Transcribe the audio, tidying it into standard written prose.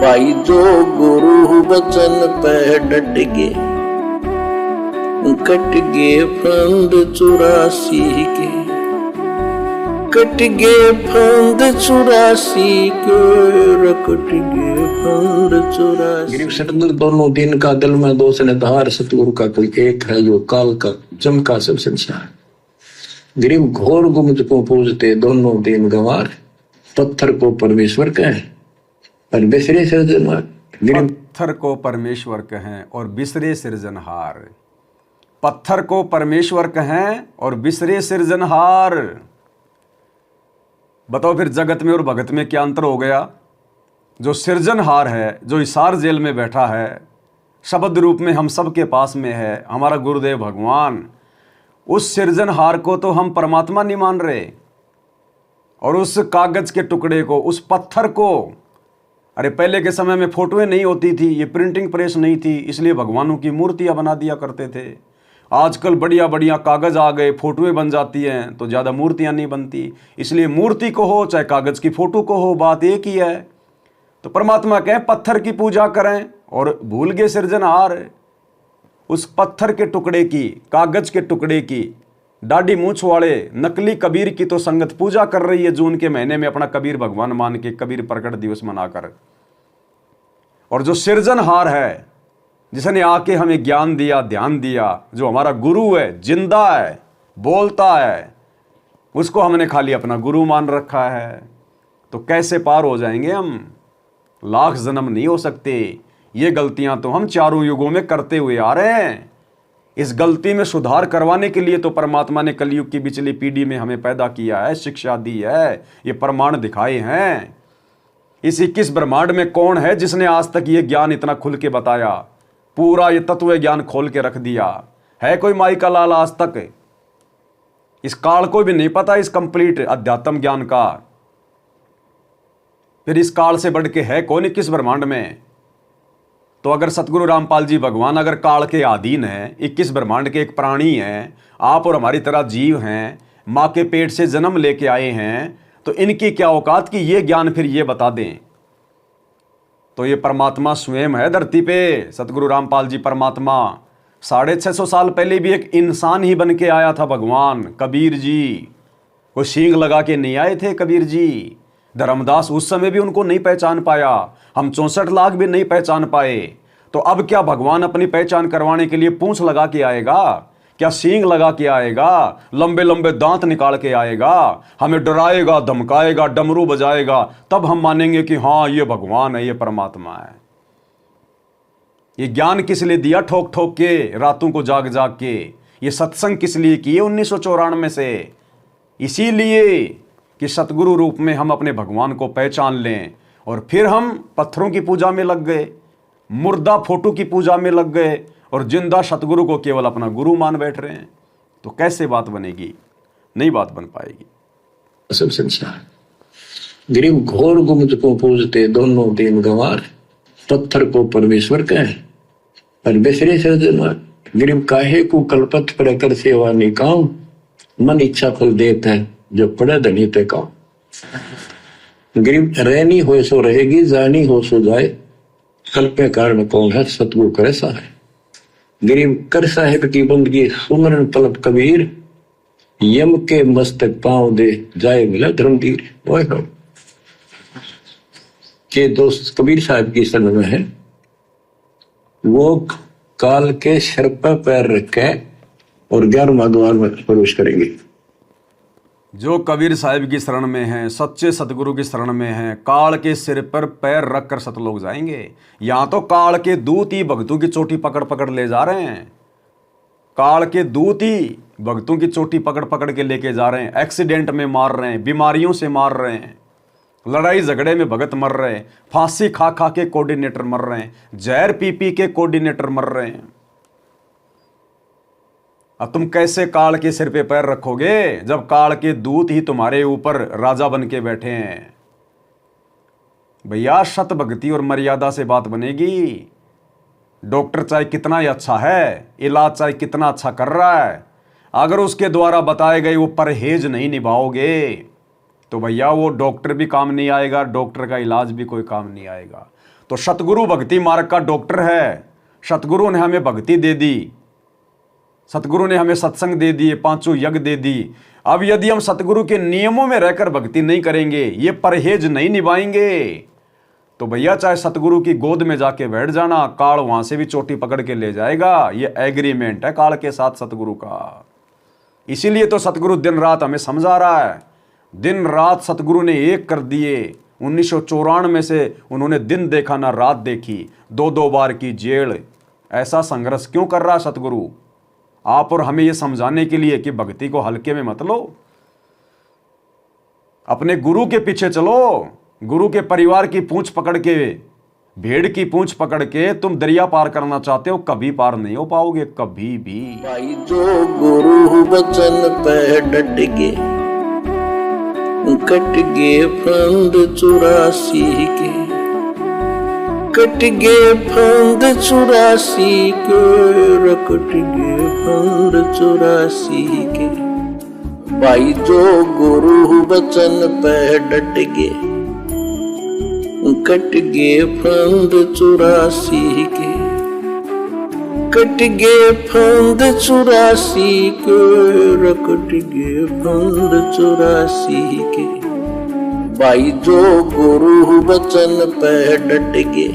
भाई जो गुरु वचन पे डट गए, कट गए फंद 84 के, कट गए फंद 84 के, कट गए फंद 84। गिरिव सतगुरु दोनों दिन का दिल में दो सनधार, सतगुरु का कोई एक है जो काल का चमका सब संसार। गिरिव घोर गुमज को पूजते दोनों दिन गंवार, पत्थर को परमेश्वर कहें और बिसरे सृजनहार। पत्थर को परमेश्वर कहें और बिसरे सृजनहार, पत्थर को परमेश्वर कहें और बिसरे सृजनहार। बताओ फिर जगत में और भगत में क्या अंतर हो गया? जो सृजनहार है, जो हिसार जेल में बैठा है, शब्द रूप में हम सबके पास में है, हमारा गुरुदेव भगवान, उस सृजनहार को तो हम परमात्मा नहीं मान रहे। और उस कागज के टुकड़े को, उस पत्थर को, अरे पहले के समय में फोटोएं नहीं होती थी, ये प्रिंटिंग प्रेस नहीं थी, इसलिए भगवानों की मूर्तियां बना दिया करते थे। आजकल बढ़िया बढ़िया कागज आ गए, फोटोएं बन जाती हैं, तो ज़्यादा मूर्तियां नहीं बनती। इसलिए मूर्ति को हो चाहे कागज की फोटो को हो, बात एक ही है। तो परमात्मा कहें पत्थर की पूजा करें और भूल गए सृजनहार। उस पत्थर के टुकड़े की, कागज के टुकड़े की, दाढ़ी मूछ वाले नकली कबीर की तो संगत पूजा कर रही है जून के महीने में, अपना कबीर भगवान मान के, कबीर प्रकट दिवस मनाकर। और जो सृजनहार है, जिसने आके हमें ज्ञान दिया, ध्यान दिया, जो हमारा गुरु है, जिंदा है, बोलता है, उसको हमने खाली अपना गुरु मान रखा है। तो कैसे पार हो जाएंगे हम? लाख जन्म नहीं हो सकते। ये गलतियां तो हम चारों युगों में करते हुए आ रहे हैं। इस गलती में सुधार करवाने के लिए तो परमात्मा ने कलयुग की पिछली पीढ़ी में हमें पैदा किया है, शिक्षा दी है, ये प्रमाण दिखाए हैं। इस 21 ब्रह्मांड में कौन है जिसने आज तक ये ज्ञान इतना खुल के बताया, पूरा ये तत्व ज्ञान खोल के रख दिया? है कोई माई का लाल आज तक? इस काल को भी नहीं पता इस कंप्लीट अध्यात्म ज्ञान का। फिर इस काल से बढ़ के है कौन 21 ब्रह्मांड में? तो अगर सतगुरु रामपाल जी भगवान अगर काल के अधीन है, 21 ब्रह्मांड के एक प्राणी हैं, आप और हमारी तरह जीव हैं, माँ के पेट से जन्म लेके आए हैं, तो इनकी क्या औकात कि ये ज्ञान फिर ये बता दें? तो ये परमात्मा स्वयं है धरती पे। सतगुरु रामपाल जी परमात्मा 650 साल पहले भी एक इंसान ही बन के आया था भगवान कबीर जी। वो सींग लगा के नहीं आए थे कबीर जी। धर्मदास उस समय भी उनको नहीं पहचान पाया, हम 64 लाख भी नहीं पहचान पाए। तो अब क्या भगवान अपनी पहचान करवाने के लिए पूंछ लगा के आएगा? क्या सींग लगा के आएगा? लंबे लंबे दांत निकाल के आएगा? हमें डराएगा, धमकाएगा, डमरू बजाएगा, तब हम मानेंगे कि हाँ ये भगवान है, ये परमात्मा है। ये ज्ञान किस लिए दिया ठोक ठोक के, रातों को जाग जाग के? ये सत्संग किस लिए किए 1994 से? इसीलिए कि सतगुरु रूप में हम अपने भगवान को पहचान लें। और फिर हम पत्थरों की पूजा में लग गए, मुर्दा फोटो की पूजा में लग गए, और जिंदा सतगुरु को केवल अपना गुरु मान बैठ रहे हैं। तो कैसे बात बनेगी? नहीं बात बन पाएगी। सब संसार। गिरिव घोर गुमज को पूजते दोनों दिन गंवार, पत्थर को परमेश्वर कहें और बिसरे सृजनहार। गिरिव काहे को कलपत पर कर सेवा निकाम, मन इच्छा फल देता है जो पड़े धनी ते काम। गिरिव रहनी हो सो रहेगी, जानी हो सो जाए, कल्पे कारण कौन है सतगुरु करे सहाय। गिरिव कर साहिब की बंदगी सुमरन तलब कबीर, यम के मस्तक पांव दे जाए मिला धर्मधीर। के दोस्त कबीर साहब की शरण में है, वो काल के सिर पर पैर रखे और 11वां द्वार में प्रवेश करेंगे। जो कबीर साहिब की शरण में हैं, सच्चे सतगुरु की शरण में हैं, काल के सिर पर पैर रखकर सतलोक जाएंगे। यहाँ तो काल के दूत ही भक्तों की चोटी पकड़ पकड़ ले जा रहे हैं। काल के दूत ही भक्तों की चोटी पकड़ पकड़ के लेके जा रहे हैं। एक्सीडेंट में मार रहे हैं, बीमारियों से मार रहे हैं, लड़ाई झगड़े में भगत मर रहे हैं, फांसी खा खा के कोऑर्डिनेटर मर रहे हैं, जहर पी पी के कोऑर्डिनेटर मर रहे हैं। अब तुम कैसे काल के सिर पे पैर रखोगे जब काल के दूत ही तुम्हारे ऊपर राजा बन के बैठे हैं? भैया सत भक्ति और मर्यादा से बात बनेगी। डॉक्टर चाहे कितना ही अच्छा है, इलाज चाहे कितना अच्छा कर रहा है, अगर उसके द्वारा बताए गए वो परहेज नहीं निभाओगे, तो भैया वो डॉक्टर भी काम नहीं आएगा, डॉक्टर का इलाज भी कोई काम नहीं आएगा। तो सतगुरु भक्ति मार्ग का डॉक्टर है। सतगुरु ने हमें भक्ति दे दी, सतगुरु ने हमें सत्संग दे दिए, 5 यज्ञ दे दी। अब यदि हम सतगुरु के नियमों में रहकर भक्ति नहीं करेंगे, ये परहेज नहीं निभाएंगे, तो भैया चाहे सतगुरु की गोद में जाके बैठ जाना, काल वहां से भी चोटी पकड़ के ले जाएगा। ये एग्रीमेंट है काल के साथ सतगुरु का। इसीलिए तो सतगुरु दिन रात हमें समझा रहा है। दिन रात सतगुरु ने एक कर दिए। 1994 से उन्होंने दिन देखा ना रात देखी, 2-2 बार की जेल। ऐसा संघर्ष क्यों कर रहा है सतगुरु आप और हमें, ये समझाने के लिए कि भक्ति को हल्के में मत लो, अपने गुरु के पीछे चलो। गुरु के परिवार की पूंछ पकड़ के, भेड़ की पूंछ पकड़ के तुम दरिया पार करना चाहते हो, कभी पार नहीं हो पाओगे, कभी भी। भाई जो गुरु वचन पे डट गे, कट गे फंद 84 के, कट गे फंद 84 के, कट गे फंद 84 के। भाई जो गुरु वचन पे डट गे, कट गे फंद 84 के, कट गे फंद 84 के, कट गे फंद 84 के। भाई जो गुरु वचन पे डट गे,